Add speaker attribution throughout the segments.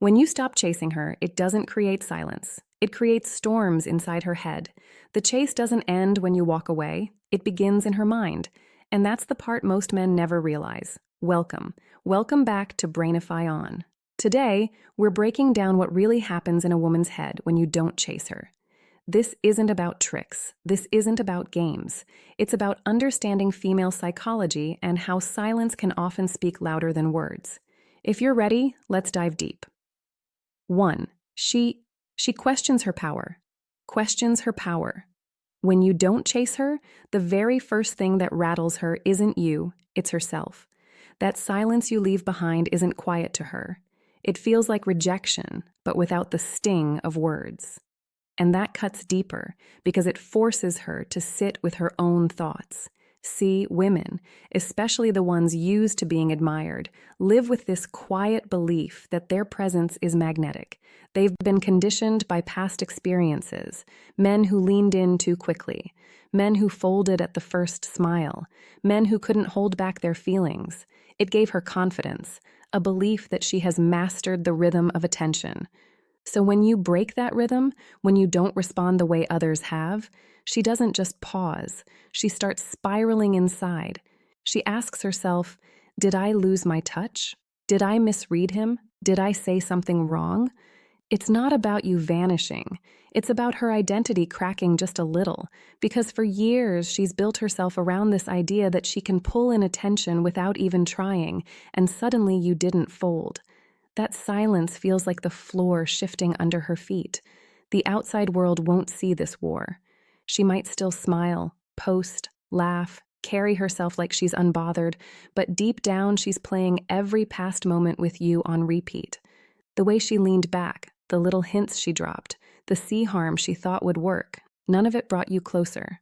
Speaker 1: When you stop chasing her, it doesn't create silence. It creates storms inside her head. The chase doesn't end when you walk away. It begins in her mind. And that's the part most men never realize. Welcome. Welcome back to Brainify On. Today, we're breaking down what really happens in a woman's head when you don't chase her. This isn't about tricks. This isn't about games. It's about understanding female psychology and how silence can often speak louder than words. If you're ready, let's dive deep. 1. She questions her power. Questions her power. When you don't chase her, the very first thing that rattles her isn't you, it's herself. That silence you leave behind isn't quiet to her. It feels like rejection, but without the sting of words. And that cuts deeper because it forces her to sit with her own thoughts. See, women, especially the ones used to being admired, live with this quiet belief that their presence is magnetic. They've been conditioned by past experiences, men who leaned in too quickly, men who folded at the first smile, men who couldn't hold back their feelings. It gave her confidence, a belief that she has mastered the rhythm of attention. So when you break that rhythm, when you don't respond the way others have, she doesn't just pause. She starts spiraling inside. She asks herself, did I lose my touch? Did I misread him? Did I say something wrong? It's not about you vanishing. It's about her identity cracking just a little, because for years she's built herself around this idea that she can pull in attention without even trying, and suddenly you didn't fold. That silence feels like the floor shifting under her feet. The outside world won't see this war. She might still smile, post, laugh, carry herself like she's unbothered, but deep down she's playing every past moment with you on repeat. The way she leaned back, the little hints she dropped, the C-harm she thought would work, none of it brought you closer.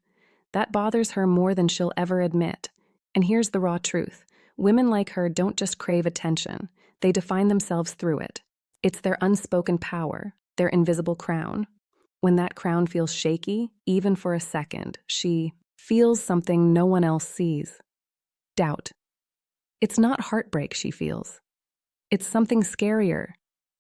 Speaker 1: That bothers her more than she'll ever admit. And here's the raw truth. Women like her don't just crave attention. They define themselves through it. It's their unspoken power, their invisible crown. When that crown feels shaky, even for a second, she feels something no one else sees. Doubt. It's not heartbreak she feels. It's something scarier.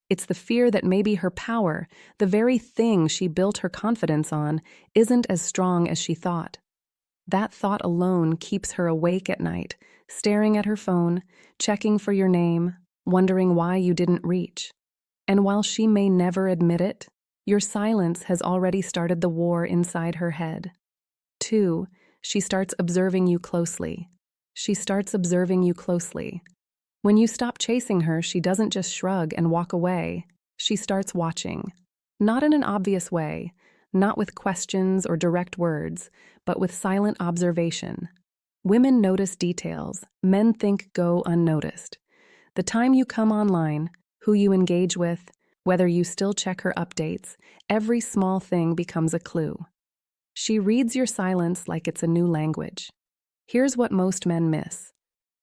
Speaker 1: It's the fear that maybe her power, the very thing she built her confidence on, isn't as strong as she thought. That thought alone keeps her awake at night, staring at her phone, checking for your name, wondering why you didn't reach. And while she may never admit it, your silence has already started the war inside her head. 2, she starts observing you closely. She starts observing you closely. When you stop chasing her, she doesn't just shrug and walk away. She starts watching. Not in an obvious way, not with questions or direct words, but with silent observation. Women notice details, men think go unnoticed. The time you come online, who you engage with, whether you still check her updates, every small thing becomes a clue. She reads your silence like it's a new language. Here's what most men miss.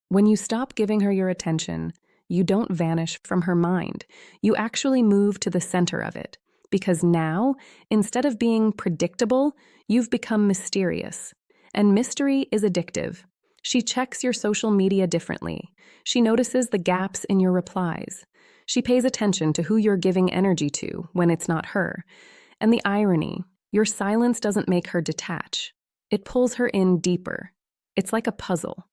Speaker 1: When you stop giving her your attention, you don't vanish from her mind. You actually move to the center of it. Because now, instead of being predictable, you've become mysterious. And mystery is addictive. She checks your social media differently. She notices the gaps in your replies. She pays attention to who you're giving energy to when it's not her. And the irony, your silence doesn't make her detach. It pulls her in deeper. It's like a puzzle.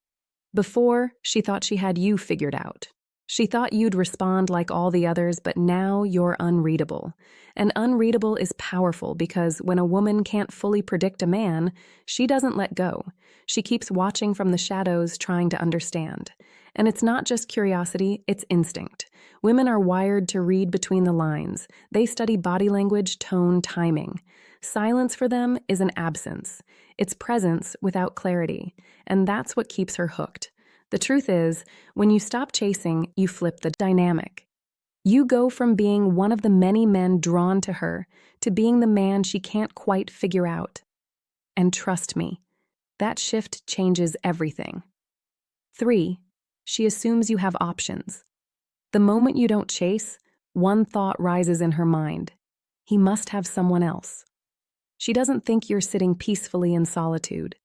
Speaker 1: Before, she thought she had you figured out. She thought you'd respond like all the others, but now you're unreadable. And unreadable is powerful because when a woman can't fully predict a man, she doesn't let go. She keeps watching from the shadows, trying to understand. And it's not just curiosity, it's instinct. Women are wired to read between the lines. They study body language, tone, timing. Silence for them is an absence. It's presence without clarity. And that's what keeps her hooked. The truth is, when you stop chasing, you flip the dynamic. You go from being one of the many men drawn to her to being the man she can't quite figure out. And trust me, that shift changes everything. 3, she assumes you have options. The moment you don't chase, one thought rises in her mind. He must have someone else. She doesn't think you're sitting peacefully in solitude.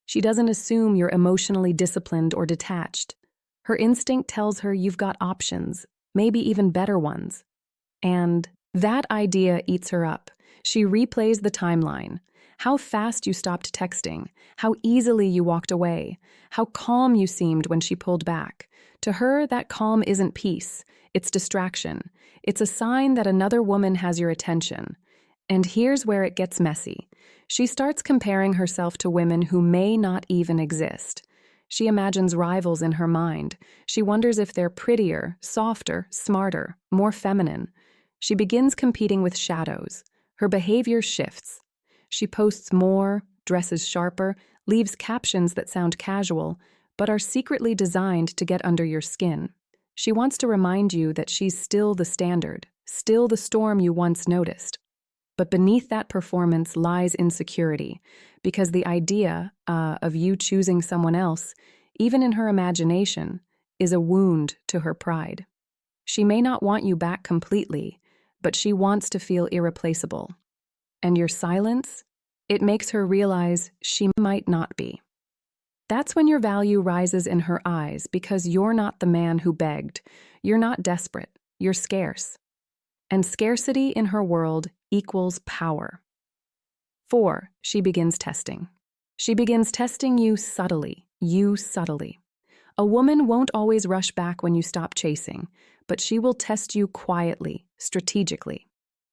Speaker 1: She doesn't assume you're emotionally disciplined or detached. Her instinct tells her you've got options, maybe even better ones. And that idea eats her up. She replays the timeline. How fast you stopped texting, how easily you walked away, how calm you seemed when she pulled back. To her, that calm isn't peace, it's distraction. It's a sign that another woman has your attention. And here's where it gets messy. She starts comparing herself to women who may not even exist. She imagines rivals in her mind. She wonders if they're prettier, softer, smarter, more feminine. She begins competing with shadows. Her behavior shifts. She posts more, dresses sharper, leaves captions that sound casual, but are secretly designed to get under your skin. She wants to remind you that she's still the standard, still the storm you once noticed. But beneath that performance lies insecurity, because the idea of you choosing someone else, even in her imagination, is a wound to her pride. She may not want you back completely, but she wants to feel irreplaceable. And your silence, it makes her realize she might not be. That's when your value rises in her eyes, because you're not the man who begged. You're not desperate. You're scarce. And scarcity in her world equals power. 4. She begins testing. She begins testing you subtly. A woman won't always rush back when you stop chasing, but she will test you quietly, strategically.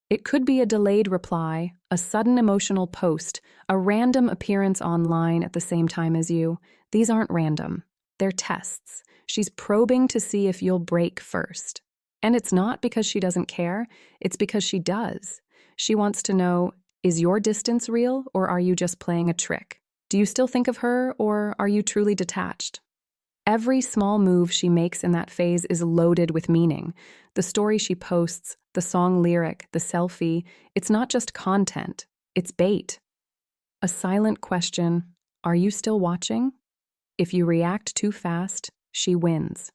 Speaker 1: It could be a delayed reply, a sudden emotional post, a random appearance online at the same time as you. These aren't random. They're tests. She's probing to see if you'll break first. And it's not because she doesn't care, it's because she does. She wants to know, is your distance real, or are you just playing a trick? Do you still think of her, or are you truly detached? Every small move she makes in that phase is loaded with meaning. The story she posts, the song lyric, the selfie, it's not just content, it's bait. A silent question, are you still watching? If you react too fast, she wins.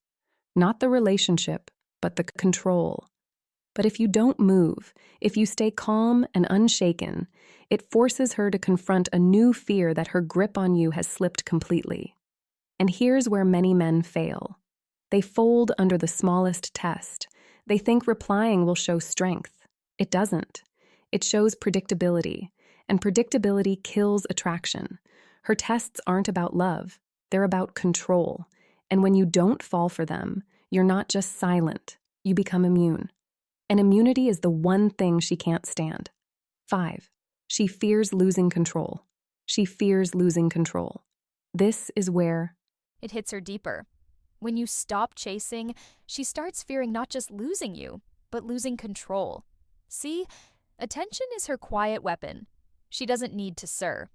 Speaker 1: Not the relationship, but the control. But if you don't move, if you stay calm and unshaken, it forces her to confront a new fear that her grip on you has slipped completely. And here's where many men fail. They fold under the smallest test. They think replying will show strength. It doesn't. It shows predictability, and predictability kills attraction. Her tests aren't about love. They're about control. And when you don't fall for them, you're not just silent. You become immune. And immunity is the one thing she can't stand. 5. She fears losing control. She fears losing control. This is where
Speaker 2: it hits her deeper. When you stop chasing, she starts fearing not just losing you, but losing control. See, attention is her quiet weapon. She doesn't need to sir.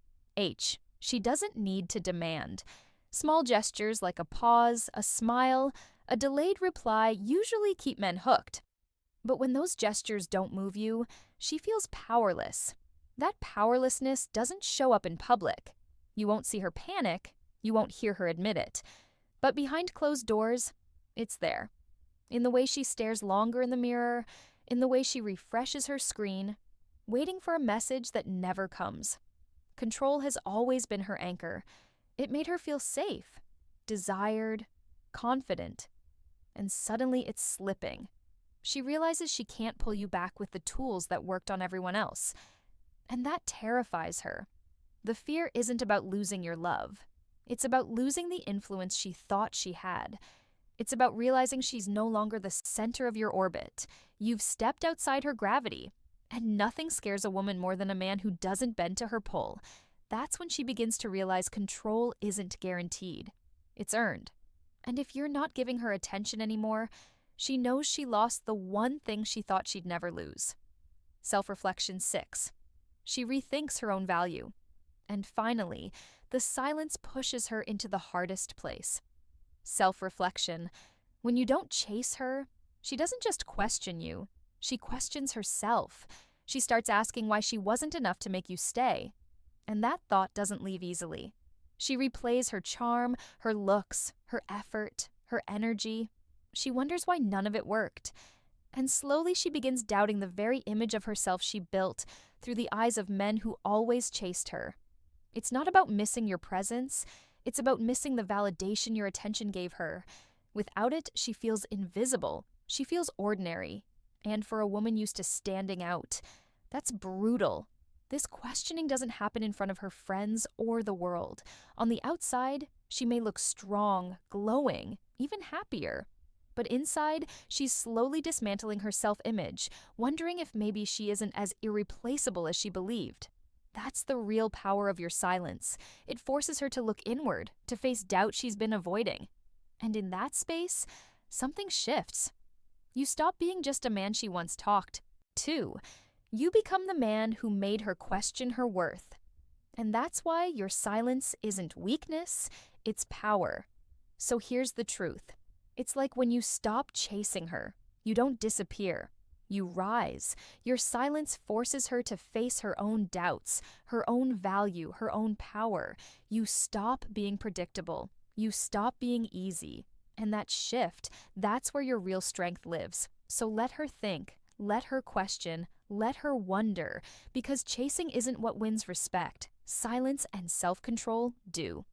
Speaker 2: She doesn't need to demand. Small gestures like a pause, a smile, a delayed reply usually keep men hooked. But when those gestures don't move you, she feels powerless. That powerlessness doesn't show up in public. You won't see her panic. You won't hear her admit it. But behind closed doors, it's there. In the way she stares longer in the mirror, in the way she refreshes her screen, waiting for a message that never comes. Control has always been her anchor. It made her feel safe, desired, confident. And suddenly it's slipping. She realizes she can't pull you back with the tools that worked on everyone else. And that terrifies her. The fear isn't about losing your love. It's about losing the influence she thought she had. It's about realizing she's no longer the center of your orbit. You've stepped outside her gravity. And nothing scares a woman more than a man who doesn't bend to her pull. That's when she begins to realize control isn't guaranteed. It's earned. And if you're not giving her attention anymore, she knows she lost the one thing she thought she'd never lose. Self-reflection 6. She rethinks her own value. And finally, the silence pushes her into the hardest place. Self-reflection. When you don't chase her, she doesn't just question you. She questions herself. She starts asking why she wasn't enough to make you stay. And that thought doesn't leave easily. She replays her charm, her looks, her effort, her energy. She wonders why none of it worked. And slowly she begins doubting the very image of herself she built through the eyes of men who always chased her. It's not about missing your presence. It's about missing the validation your attention gave her. Without it, she feels invisible. She feels ordinary. And for a woman used to standing out, that's brutal. This questioning doesn't happen in front of her friends or the world. On the outside, she may look strong, glowing, even happier. But inside, she's slowly dismantling her self-image, wondering if maybe she isn't as irreplaceable as she believed. That's the real power of your silence. It forces her to look inward, to face doubt she's been avoiding. And in that space, something shifts. You stop being just a man she once talked to. You become the man who made her question her worth. And that's why your silence isn't weakness, it's power. So here's the truth. It's like when you stop chasing her, you don't disappear. You rise. Your silence forces her to face her own doubts, her own value, her own power. You stop being predictable. You stop being easy. And that shift, that's where your real strength lives. So let her think, let her question, let her wonder, because chasing isn't what wins respect. Silence and self-control do.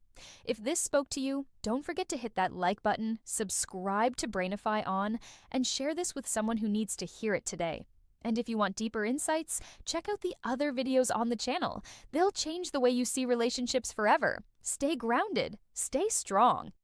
Speaker 2: If this spoke to you, don't forget to hit that like button, subscribe to Brainify On, and share this with someone who needs to hear it today. And if you want deeper insights, check out the other videos on the channel. They'll change the way you see relationships forever. Stay grounded, stay strong.